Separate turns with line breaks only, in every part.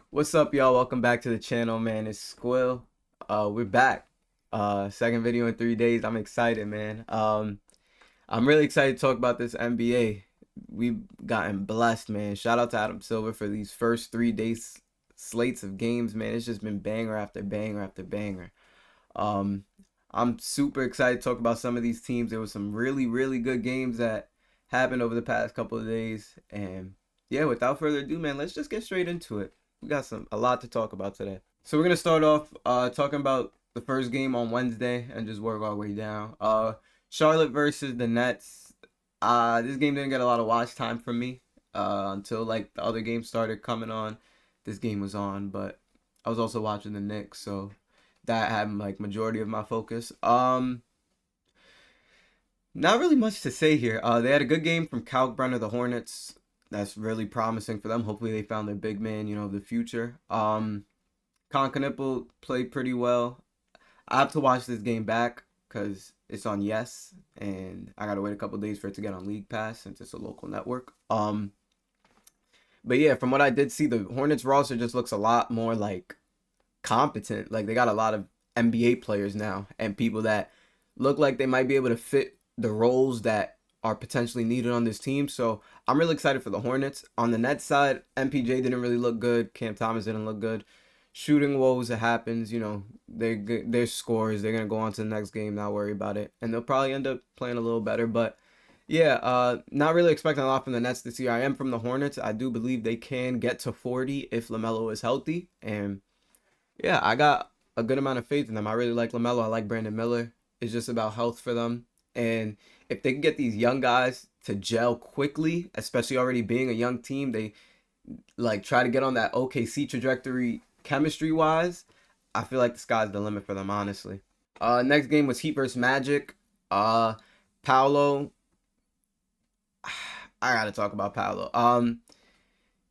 What's up, y'all? Welcome back to the channel, man. It's Squill. We're back. Second video in 3 days. I'm excited, man. I'm really excited to talk about this NBA. We've gotten blessed, man. Shout out to Adam Silver for these first 3 days slates of games, man. It's just been banger after banger after banger. Um, I'm super excited to talk about some of these teams. There was some really, really good games that happened over the past couple of days, and yeah, without further ado, man, let's just get straight into it. We got a lot to talk about today. So we're gonna start off talking about the first game on Wednesday and just work our way down. Charlotte versus the Nets. This game didn't get a lot of watch time from me until like the other games started coming on. This game was on, but I was also watching the Knicks, so that had like majority of my focus. Not really much to say here. They had a good game from Kalkbrenner, the Hornets. That's really promising for them. Hopefully, they found their big man, of the future. Concanipple played pretty well. I have to watch this game back because it's on Yes, and I gotta wait a couple days for it to get on League Pass since it's a local network. But yeah, from what I did see, the Hornets roster just looks a lot more like competent. Like they got a lot of NBA players now and people that look like they might be able to fit the roles that are potentially needed on this team. So I'm really excited for the Hornets. On the Nets side, MPJ didn't really look good. Cam Thomas didn't look good. Shooting woes, it happens. They're scores. They're gonna go on to the next game, not worry about it, and they'll probably end up playing a little better. But yeah, not really expecting a lot from the Nets this year. I am from the Hornets. I do believe they can get to 40 if LaMelo is healthy, and yeah, I got a good amount of faith in them. I really like LaMelo. I like Brandon Miller. It's just about health for them. And if they can get these young guys to gel quickly, especially already being a young team, they like try to get on that OKC trajectory chemistry wise. I feel like the sky's the limit for them, honestly. Next game was Heat versus Magic. Uh, Paolo. I gotta talk about Paolo.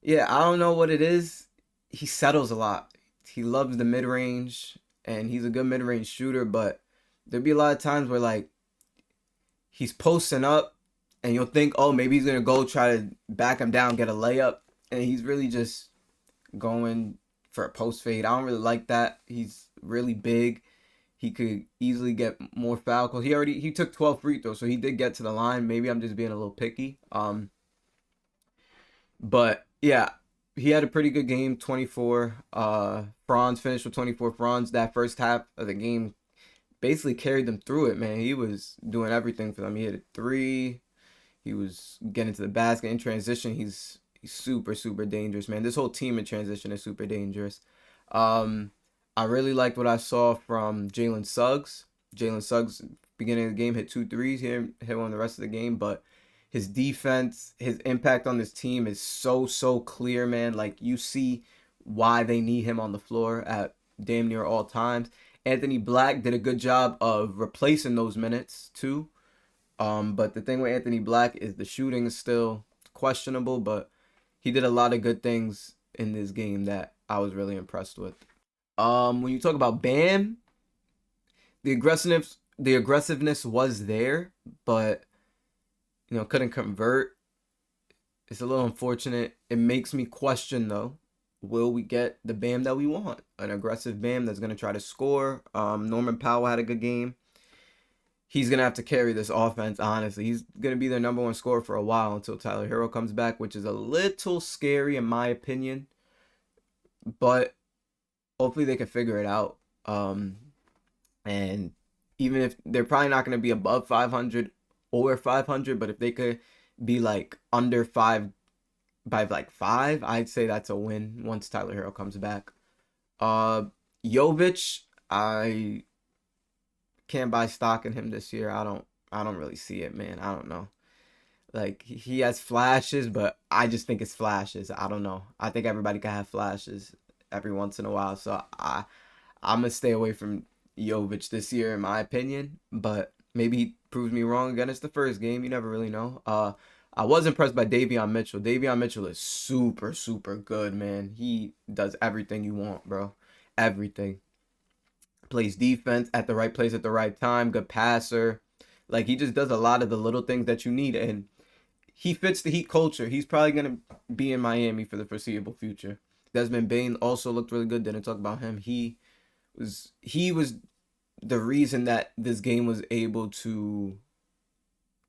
Yeah, I don't know what it is. He settles a lot. He loves the mid range, and he's a good mid range shooter. But there'll be a lot of times where like he's posting up, and you'll think, oh, maybe he's gonna go try to back him down, get a layup, and he's really just going for a post fade. I don't really like that. He's really big. He could easily get more foul calls. He took 12 free throws, so he did get to the line. Maybe I'm just being a little picky. But yeah, he had a pretty good game. 24. Franz finished with 24. Franz that first half of the game basically carried them through it. Man, he was doing everything for them. He hit a three. He was getting to the basket in transition. He's super super dangerous, man. This whole team in transition is super dangerous. Um, I really liked what I saw from Jalen Suggs. Jalen Suggs, beginning of the game, hit two threes. He didn't hit one the rest of the game, but his defense, his impact on this team is so clear, man. Like you see why they need him on the floor at damn near all times. Anthony Black did a good job of replacing those minutes too. But the thing with Anthony Black is the shooting is still questionable, but he did a lot of good things in this game that I was really impressed with. When you talk about Bam, the aggressiveness was there, but couldn't convert. It's a little unfortunate. It makes me question though, will we get the Bam that we want? An aggressive Bam that's gonna try to score. Norman Powell had a good game. He's gonna have to carry this offense, honestly. He's gonna be their number one scorer for a while until Tyler Hero comes back, which is a little scary in my opinion. But hopefully they can figure it out. And even if they're probably not gonna be above 500 or 500, but if they could be like under five by like five, I'd say that's a win once Tyler Hero comes back. Uh, Jovic, I can't buy stock in him this year. I don't really see it, man. I don't know. Like he has flashes, but I just think it's flashes. I don't know. I think everybody can have flashes every once in a while. So I'm gonna stay away from Jovic this year, in my opinion. But maybe he proves me wrong again. It's the first game. You never really know. I was impressed by Davion Mitchell. Davion Mitchell is super super good, man. He does everything you want, bro. Everything. Plays defense at the right place at the right time. Good passer. Like he just does a lot of the little things that you need, and he fits the Heat culture. He's probably gonna be in Miami for the foreseeable future. Desmond Bain also looked really good. Didn't talk about him. He was the reason that this game was able to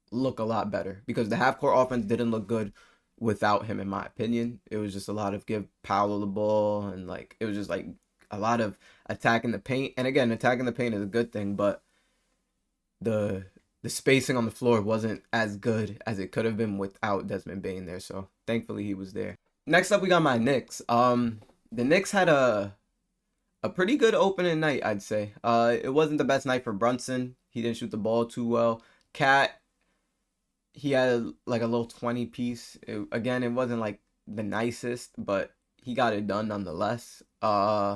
look a lot better because the half court offense didn't look good without him, in my opinion. It was just a lot of give Paolo the ball, and like it was just like a lot of attacking the paint. And again, attacking the paint is a good thing, but the the spacing on the floor wasn't as good as it could have been without Desmond Bain there. So thankfully he was there. Next up, we got my Knicks. The Knicks had a pretty good opening night, I'd say. It wasn't the best night for Brunson. He didn't shoot the ball too well. Cat, he had like a little 20 piece. Again, it wasn't like the nicest, but he got it done nonetheless. OG,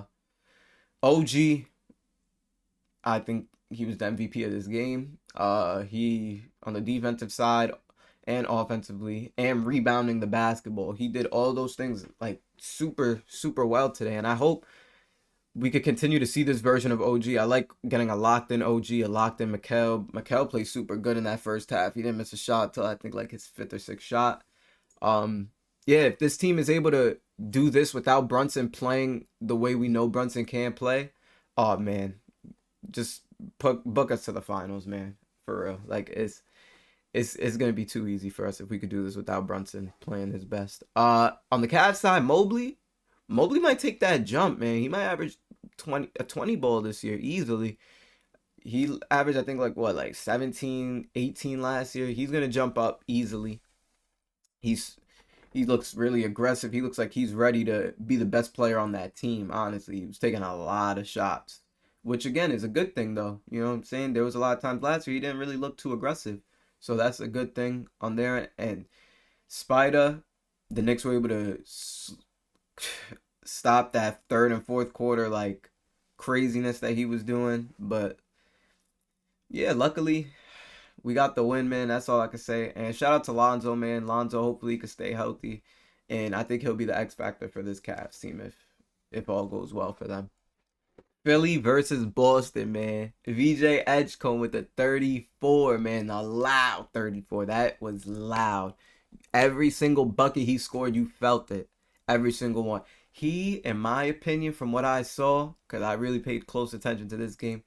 I think he was the MVP of this game. He on the defensive side and offensively and rebounding the basketball. He did all those things like super super well today, and I hope we could continue to see this version of OG. I like getting a locked in OG, a locked in Mikal. Mikal played super good in that first half. He didn't miss a shot till I think like his fifth or sixth shot. Yeah, if this team is able to do this without Brunson playing the way we know Brunson can play, oh man, just book us to the finals, man. For real. Like it's gonna be too easy for us if we could do this without Brunson playing his best. On the Cavs side, Mobley might take that jump, man. He might average 20 ball this year easily. He averaged, I think, like what, like 17, 18 last year. He's gonna jump up easily. He looks really aggressive. He looks like he's ready to be the best player on that team. Honestly, he was taking a lot of shots, which again is a good thing, though. You know what I'm saying? There was a lot of times last year he didn't really look too aggressive, so that's a good thing on there. And Spider, the Knicks were able to stop that third and fourth quarter like craziness that he was doing. But yeah, luckily we got the win, man. That's all I can say. And shout out to Lonzo, man. Lonzo, hopefully he can stay healthy, and I think he'll be the X factor for this Cavs team if all goes well for them. Philly versus Boston, man. VJ Edgecombe with the 34, man. A loud 34. That was loud. Every single bucket he scored, you felt it. Every single one. He, in my opinion, from what I saw, because I really paid close attention to this game,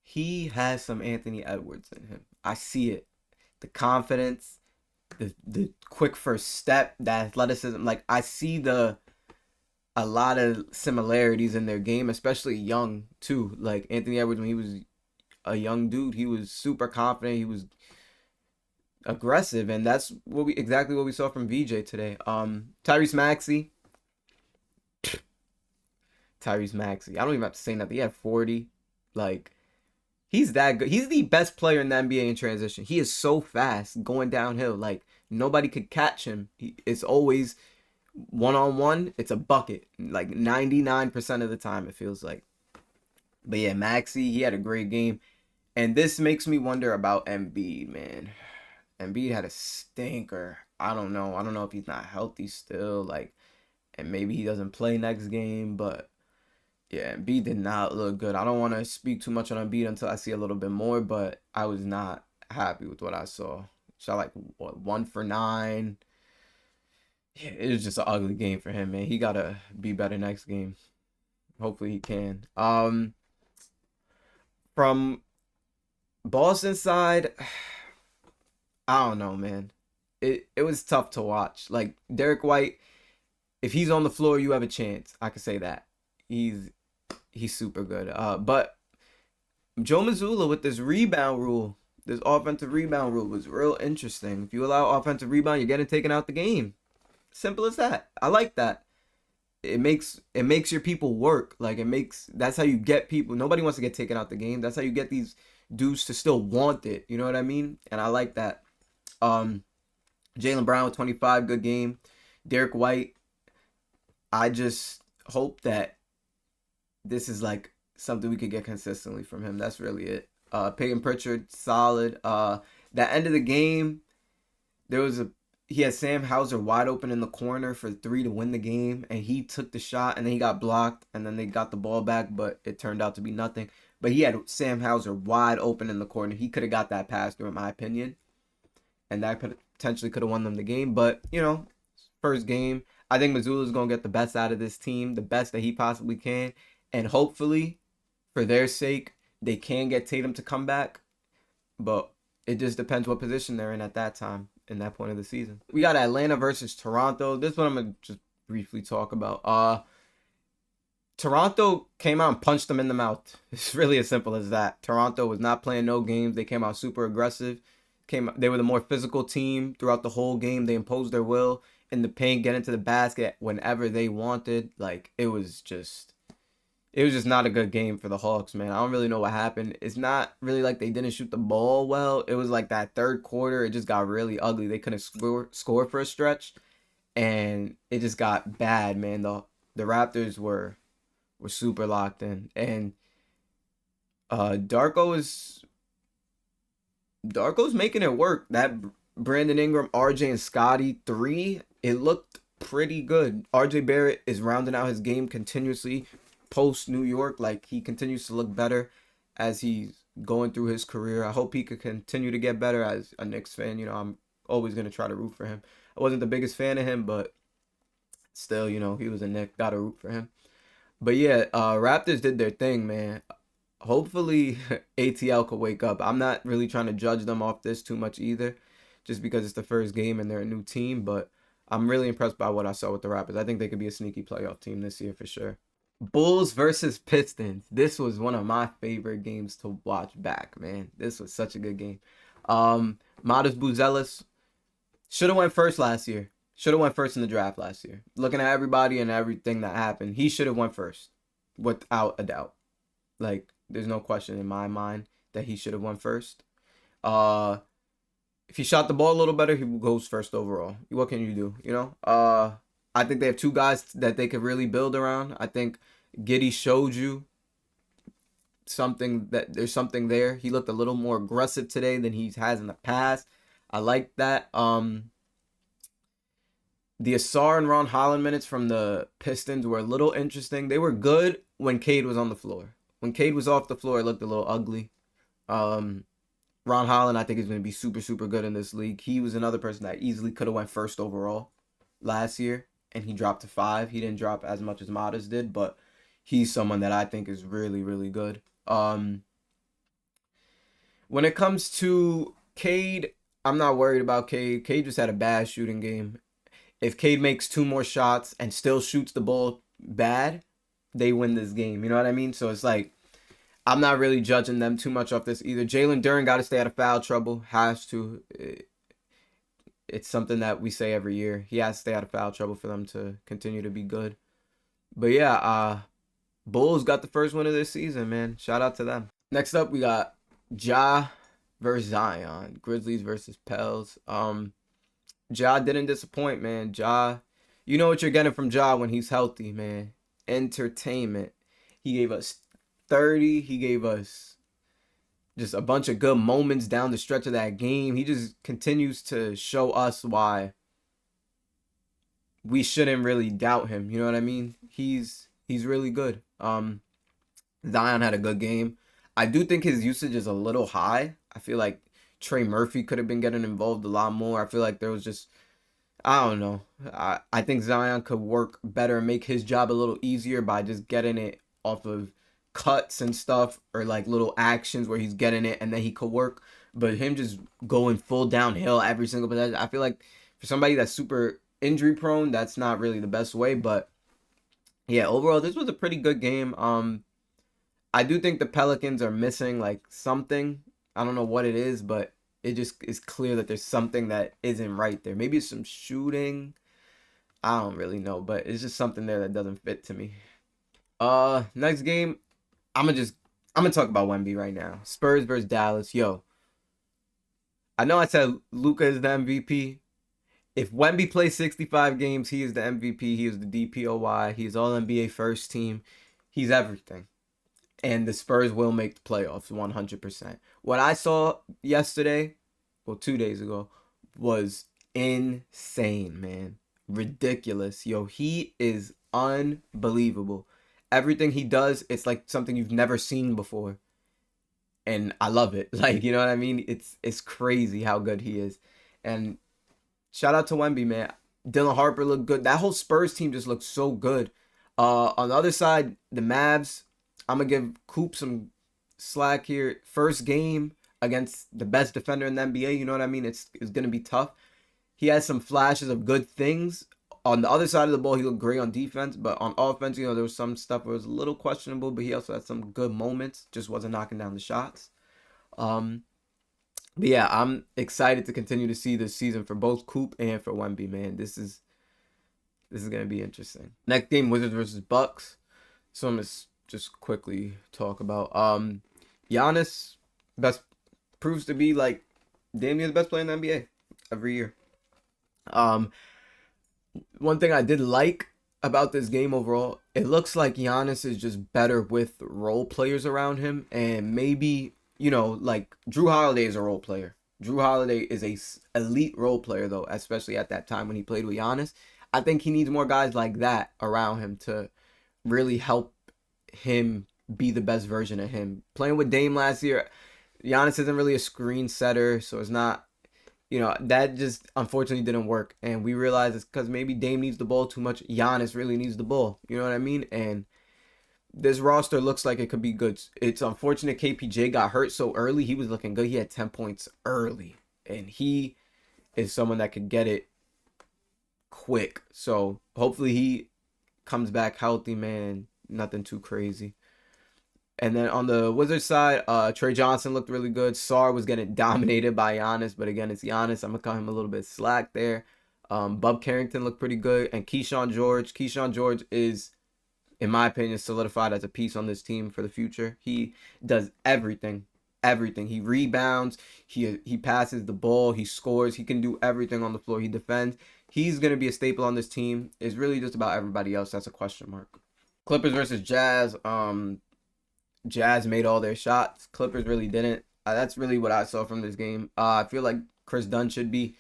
he has some Anthony Edwards in him. I see it. The confidence, the quick first step, the athleticism. Like I see a lot of similarities in their game, especially young too. Like Anthony Edwards, when he was a young dude, he was super confident. He was aggressive, and that's exactly what we saw from VJ today. Tyrese Maxey. Tyrese Maxey. I don't even have to say nothing. He had 40. Like he's that good. He's the best player in the NBA in transition. He is so fast going downhill. Like nobody could catch him. It's always one on one. It's a bucket. Like 99% of the time, it feels like. But yeah, Maxey, he had a great game. And this makes me wonder about Embiid, man. Embiid had a stinker. I don't know. I don't know if he's not healthy still. Like, and maybe he doesn't play next game. But yeah, Embiid did not look good. I don't want to speak too much on Embiid until I see a little bit more. But I was not happy with what I saw. Shot like what 1 for 9. Yeah, it was just an ugly game for him, man. He gotta be better next game. Hopefully he can. From Boston side, I don't know, man. It was tough to watch. Like Derek White, if he's on the floor, you have a chance. I can say that. He's super good. But Joe Mazzulla with this rebound rule, this offensive rebound rule was real interesting. If you allow offensive rebound, you're getting taken out the game. Simple as that. I like that. It makes your people work. Like that's how you get people. Nobody wants to get taken out the game. That's how you get these dudes to still want it. You know what I mean? And I like that. Jaylen Brown with 25, good game. Derek White, I just hope that this is like something we could get consistently from him. That's really it. Peyton Pritchard, solid. That end of the game, he had Sam Hauser wide open in the corner for 3 to win the game, and he took the shot, and then he got blocked, and then they got the ball back, but it turned out to be nothing. But he had Sam Hauser wide open in the corner. He could have got that pass through, in my opinion, and that potentially could have won them the game. But, first game, I think Missoula's going to get the best out of this team, the best that he possibly can. And hopefully, for their sake, they can get Tatum to come back. But it just depends what position they're in at that time, in that point of the season. We got Atlanta versus Toronto. This one I'm going to just briefly talk about. Toronto came out and punched them in the mouth. It's really as simple as that. Toronto was not playing no games. They came out super aggressive. They were the more physical team throughout the whole game. They imposed their will in the paint, get into the basket whenever they wanted. Like, it was just not a good game for the Hawks, man. I don't really know what happened. It's not really like they didn't shoot the ball well. It was like that third quarter, it just got really ugly. They couldn't score for a stretch, and it just got bad, man. The Raptors were super locked in, and Darko's making it work. That Brandon Ingram, RJ, and Scotty 3, it looked pretty good. RJ Barrett is rounding out his game continuously post New York. Like, he continues to look better as he's going through his career. I hope he could continue to get better. As a Knicks fan, I'm always going to try to root for him. I wasn't the biggest fan of him, but still, he was a Knick. Got to root for him. But yeah, Raptors did their thing, man. Hopefully ATL could wake up. I'm not really trying to judge them off this too much either, just because it's the first game and they're a new team. But I'm really impressed by what I saw with the Raptors. I think they could be a sneaky playoff team this year for sure. Bulls versus Pistons. This was one of my favorite games to watch back, man. This was such a good game. Modest Buzelis should have went first last year. Should have went first in the draft last year. Looking at everybody and everything that happened, he should have went first, without a doubt. Like, there's no question in my mind that he should have went first. If he shot the ball a little better, he goes first overall. What can you do? I think they have two guys that they could really build around. I think Giddey showed you something, that there's something there. He looked a little more aggressive today than he has in the past. I like that. The Asar and Ron Holland minutes from the Pistons were a little interesting. They were good when Cade was on the floor. When Cade was off the floor, it looked a little ugly. Ron Holland, I think, is going to be super, super good in this league. He was another person that easily could have went first overall last year, and he dropped to 5. He didn't drop as much as Modest did, but he's someone that I think is really, really good. When it comes to Cade, I'm not worried about Cade. Cade just had a bad shooting game. If Cade makes 2 more shots and still shoots the ball bad, they win this game. You know what I mean? So it's like, I'm not really judging them too much off this either. Jalen Duren got to stay out of foul trouble. Has to. It's something that we say every year. He has to stay out of foul trouble for them to continue to be good. But yeah, Bulls got the first win of this season, man. Shout out to them. Next up, we got Ja versus Zion. Grizzlies versus Pels. Ja didn't disappoint, man. Ja, you know what you're getting from Ja when he's healthy, man. Entertainment. He gave us 30. He gave us just a bunch of good moments down the stretch of that game. He just continues to show us why we shouldn't really doubt him. You know what I mean? He's really good. Zion had a good game. I do think his usage is a little high. I feel like Trey Murphy could have been getting involved a lot more. I feel like there was just, I don't know. I think Zion could work better and make his job a little easier by just getting it off of cuts and stuff, or like little actions where he's getting it and then he could work. But him just going full downhill every single possession, I feel like for somebody that's super injury prone, that's not really the best way. But yeah, overall, this was a pretty good game. I do think the Pelicans are missing like something. I don't know what it is, but it just is clear that there's something that isn't right there. Maybe it's some shooting. I don't really know, but it's just something there that doesn't fit to me. Next game, I'm gonna talk about Wemby right now. Spurs versus Dallas. Yo, I know I said Luka is the MVP. If Wemby plays 65 games, he is the MVP. He is the DPOY. He's all NBA first team. He's everything. And the Spurs will make the playoffs 100%. What I saw yesterday, well, 2 days ago, was insane, man. Ridiculous. Yo, he is unbelievable. Everything he does, it's like something you've never seen before. And I love it. Like, you know what I mean? It's crazy how good he is. And shout out to Wemby, man. Dylan Harper looked good. That whole Spurs team just looked so good. On the other side, the Mavs, I'm gonna give Coop some slack here. First game against the best defender in the NBA. You know what I mean? It's gonna be tough. He has some flashes of good things. On the other side of the ball, he looked great on defense, but on offense, there was some stuff that was a little questionable, but he also had some good moments. Just wasn't knocking down the shots. Um, but yeah, I'm excited to continue to see this season for both Coop and for Wemby, man. This is gonna be interesting. Next game, Wizards versus Bucks. So I'm gonna just quickly talk about Giannis best proves to be like damn near the best player in the NBA every year. Um, One thing I did like about this game overall, it looks like Giannis is just better with role players around him, and maybe like Drew Holiday is a role player. Drew Holiday is a elite role player though, especially at that time when he played with Giannis. I think he needs more guys like that around him to really help him be the best version of him. Playing with Dame last year, Giannis isn't really a screen setter, so it's not, that just unfortunately didn't work. And we realized it's because maybe Dame needs the ball too much. Giannis really needs the ball. You know what I mean? And this roster looks like it could be good. It's unfortunate KPJ got hurt so early. He was looking good. He had 10 points early. And he is someone that could get it quick. So hopefully he comes back healthy, man. Nothing too crazy. And then on the Wizards side, Trey Johnson looked really good. Sarr was getting dominated by Giannis, but again, it's Giannis. I'm gonna cut him a little bit slack there. Bub Carrington looked pretty good, and Keyshawn George. Keyshawn George is, in my opinion, solidified as a piece on this team for the future. He does everything, everything. He rebounds, he passes the ball, he scores, he can do everything on the floor. He defends. He's gonna be a staple on this team. It's really just about everybody else that's a question mark. Clippers versus Jazz. Jazz made all their shots. Clippers really didn't. That's really what I saw from this game. I feel like Chris Dunn should be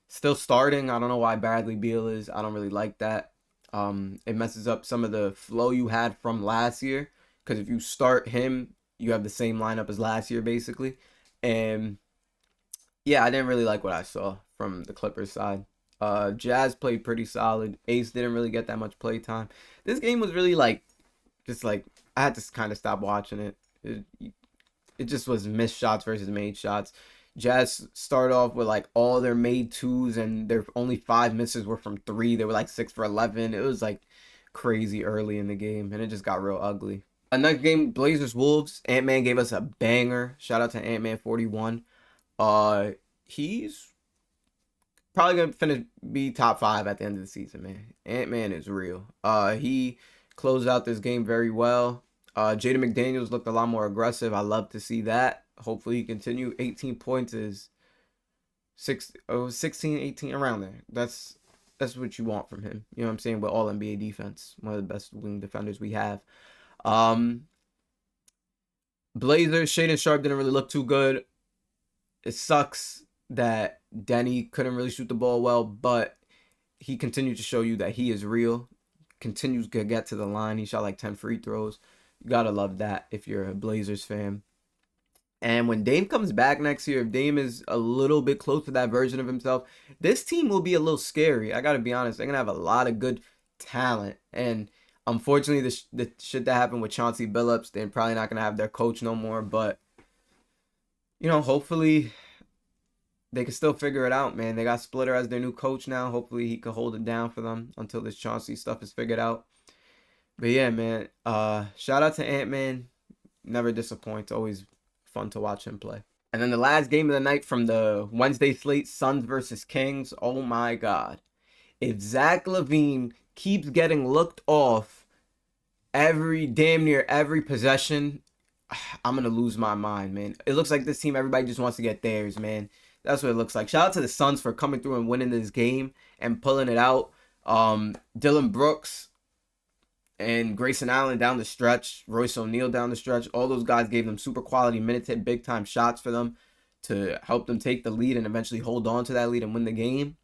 still starting. I don't know why Bradley Beal is. I don't really like that. It messes up some of the flow you had from last year. Because if you start him, you have the same lineup as last year, basically. And yeah, I didn't really like what I saw from the Clippers side. Jazz played pretty solid. Ace didn't really get that much play time. This game was really just like I had to kind of stop watching it. It just was missed shots versus made shots. Jazz started off with like all their made twos, and their only 5 misses were from 3. They were like 6 for 11. It was like crazy early in the game, and it just got real ugly. Another game, Blazers Wolves. Ant-Man gave us a banger. Shout out to Ant-Man 41. He's probably gonna be top 5 at the end of the season, man. Ant-Man is real. He closed out this game very well. Jaden McDaniels looked a lot more aggressive. I love to see that. Hopefully he continue. 18 points is 16, 18, around there. That's what you want from him. You know what I'm saying? With all NBA defense. One of the best wing defenders we have. Blazers, Shaedon Sharpe didn't really look too good. It sucks that Denny couldn't really shoot the ball well, but he continued to show you that he is real. Continues to get to the line. He shot like 10 free throws. You gotta love that if you're a Blazers fan. And when Dame comes back next year, if Dame is a little bit close to that version of himself, this team will be a little scary. I gotta be honest. They're gonna have a lot of good talent. And unfortunately, the shit that happened with Chauncey Billups, they're probably not gonna have their coach no more. But hopefully they can still figure it out, man. They got Splitter as their new coach now. Hopefully he can hold it down for them until this Chauncey stuff is figured out. But yeah, man. Shout out to Ant-Man. Never disappoints. Always fun to watch him play. And then the last game of the night from the Wednesday slate, Suns versus Kings. Oh my God. If Zach LaVine keeps getting looked off damn near every possession, I'm going to lose my mind, man. It looks like this team, everybody just wants to get theirs, man. That's what it looks like. Shout out to the Suns for coming through and winning this game and pulling it out. Dylan Brooks and Grayson Allen down the stretch, Royce O'Neal down the stretch. All those guys gave them super quality minutes, hit big time shots for them to help them take the lead and eventually hold on to that lead and win the game.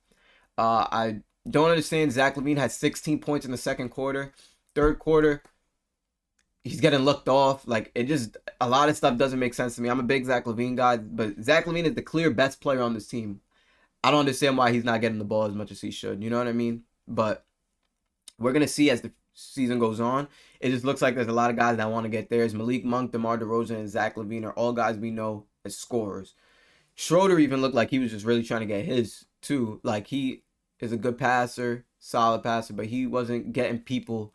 I don't understand. Zach LaVine had 16 points in the second quarter. Third quarter, he's getting looked off. Like, a lot of stuff doesn't make sense to me. I'm a big Zach LaVine guy, but Zach LaVine is the clear best player on this team. I don't understand why he's not getting the ball as much as he should. You know what I mean? But we're gonna see as the season goes on. It just looks like there's a lot of guys that want to get theirs. Malik Monk, DeMar DeRozan, and Zach LaVine are all guys we know as scorers. Schroeder even looked like he was just really trying to get his too. Like he is a good passer, solid passer, but he wasn't getting people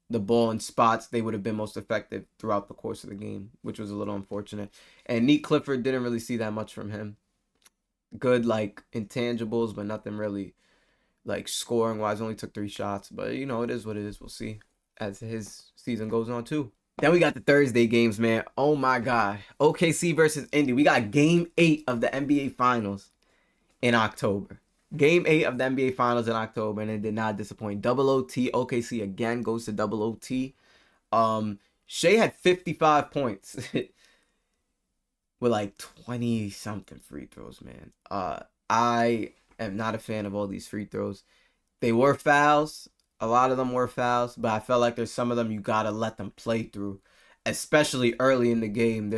the ball in spots they would have been most effective throughout the course of the game, which was a little unfortunate. And Neat Clifford didn't really see that much from him. Good like intangibles, but nothing really like scoring wise. Only took 3 shots, but you know it is what it is. We'll see as his season goes on too. Then we got the Thursday games, man. Oh my God, OKC versus Indy. We got Game 8 of the NBA Finals in October. Game 8 of the NBA Finals in October, and it did not disappoint. Double OT. OKC again goes to double OT. Shea had 55 points with like 20 something free throws, man. I am not a fan of all these free throws. They were fouls. A lot of them were fouls, but I felt like there's some of them you gotta let them play through, especially early in the game.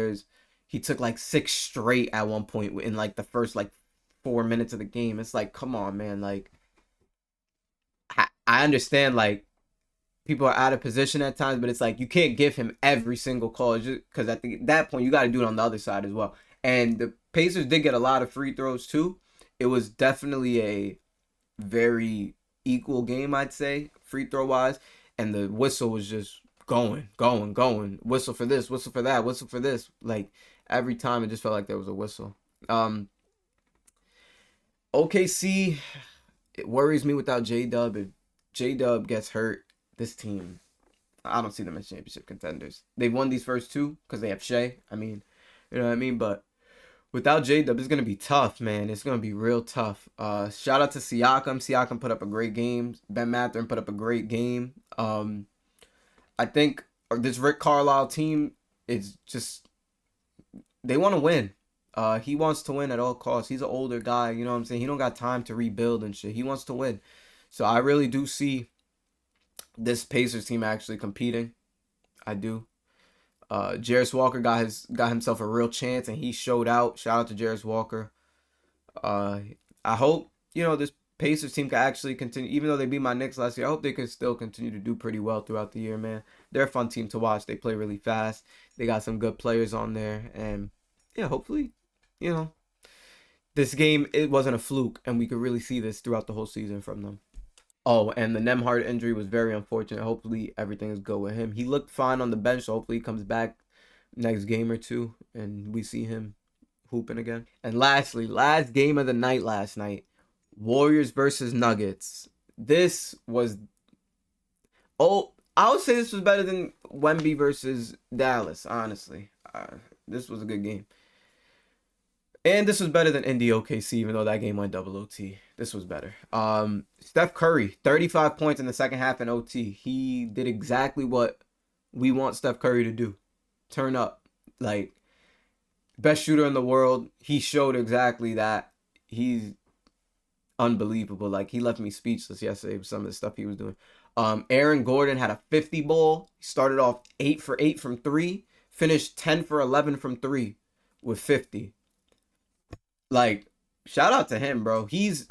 He took like 6 straight at one point in like the first like 4 minutes of the game. It's like, come on, man. Like, I understand like people are out of position at times, but it's like you can't give him every single call just because at that point you got to do it on the other side as well. And the Pacers did get a lot of free throws too. It was definitely a very equal game, I'd say, free throw wise. And the whistle was just going. Whistle for this, whistle for that, whistle for this. Like every time it just felt like there was a whistle. OKC, it worries me without J-Dub. If J-Dub gets hurt, this team, I don't see them as championship contenders. They've won these first 2 because they have Shea. I mean, you know what I mean? But without J-Dub, it's going to be tough, man. It's going to be real tough. Shout out to Siakam. Siakam put up a great game. Ben Mathurin put up a great game. I think this Rick Carlisle team is just, they want to win. He wants to win at all costs. He's an older guy, you know what I'm saying? He don't got time to rebuild and shit. He wants to win. So I really do see this Pacers team actually competing. I do. Jarace Walker got himself a real chance and he showed out. Shout out to Jarace Walker. I hope, you know, this Pacers team can actually continue, even though they beat my Knicks last year. I hope they can still continue to do pretty well throughout the year, man. They're a fun team to watch. They play really fast. They got some good players on there, and yeah, hopefully, you know, this game, it wasn't a fluke, and we could really see this throughout the whole season from them. Oh, and the Nembhard injury was very unfortunate. Hopefully everything is good with him. He looked fine on the bench, so hopefully he comes back next game or 2, and we see him hooping again. And lastly, last game of the night last night, Warriors versus Nuggets. This was, I would say this was better than Wemby versus Dallas, honestly. This was a good game. And this was better than Indy OKC, even though that game went double OT. This was better. Steph Curry, 35 points in the second half in OT. He did exactly what we want Steph Curry to do. Turn up. Like, best shooter in the world. He showed exactly that. He's unbelievable. Like, he left me speechless yesterday with some of the stuff he was doing. Aaron Gordon had a 50 ball. He started off 8 for 8 from 3. Finished 10 for 11 from 3 with 50. Like, shout out to him, bro. He's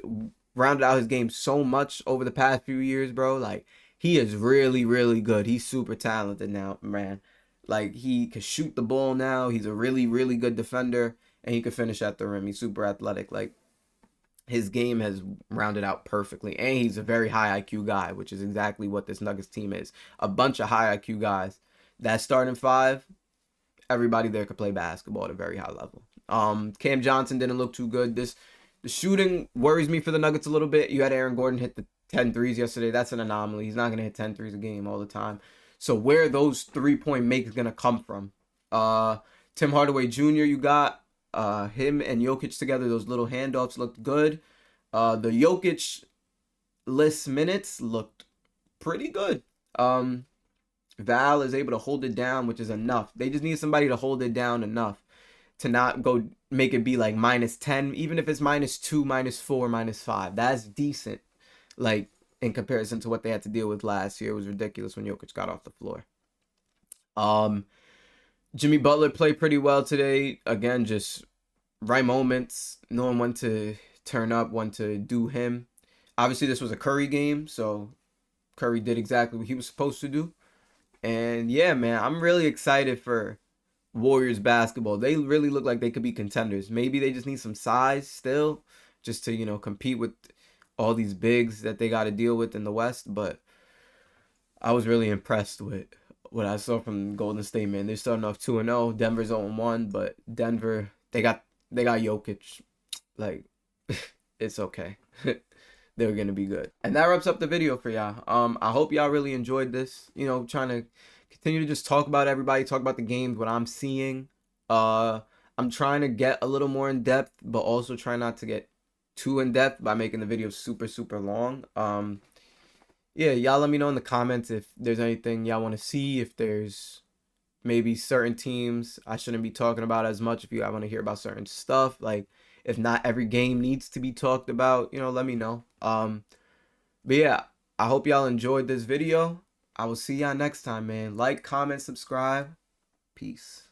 rounded out his game so much over the past few years, bro. Like, he is really, really good. He's super talented now, man. Like, he can shoot the ball now. He's a really, really good defender, and he can finish at the rim. He's super athletic. Like, his game has rounded out perfectly, and he's a very high IQ guy, which is exactly what this Nuggets team is. A bunch of high IQ guys. That starting 5, everybody there could play basketball at a very high level. Cam Johnson didn't look too good. The shooting worries me for the Nuggets a little bit. You had Aaron Gordon hit the 10 threes yesterday. That's an anomaly. He's not going to hit 10 threes a game all the time. So where are those 3-point makes going to come from? Tim Hardaway Jr., you got him and Jokic together. Those little handoffs looked good. The Jokic-less minutes looked pretty good. Val is able to hold it down, which is enough. They just need somebody to hold it down enough to not go make it be like -10, even if it's -2, -4, -5. That's decent. Like, in comparison to what they had to deal with last year. It was ridiculous when Jokic got off the floor. Jimmy Butler played pretty well today. Again, just right moments, knowing when to turn up, when to do him. Obviously, this was a Curry game, so Curry did exactly what he was supposed to do. And yeah, man, I'm really excited for Warriors basketball. They really look like they could be contenders. Maybe they just need some size still, just to, compete with all these bigs that they got to deal with in the West. But I was really impressed with what I saw from Golden State, man. They're starting off 2-0. Denver's 0-1, but Denver, they got Jokic. Like, it's okay. They're gonna be good. And that wraps up the video for y'all. I hope y'all really enjoyed this. Trying to continue to just talk about everybody, talk about the games, what I'm seeing. I'm trying to get a little more in depth, but also try not to get too in depth by making the video super, super long. Yeah, y'all let me know in the comments if there's anything y'all want to see, if there's maybe certain teams I shouldn't be talking about as much, if you want to hear about certain stuff, like if not every game needs to be talked about, let me know. But yeah, I hope y'all enjoyed this video. I will see y'all next time, man. Like, comment, subscribe. Peace.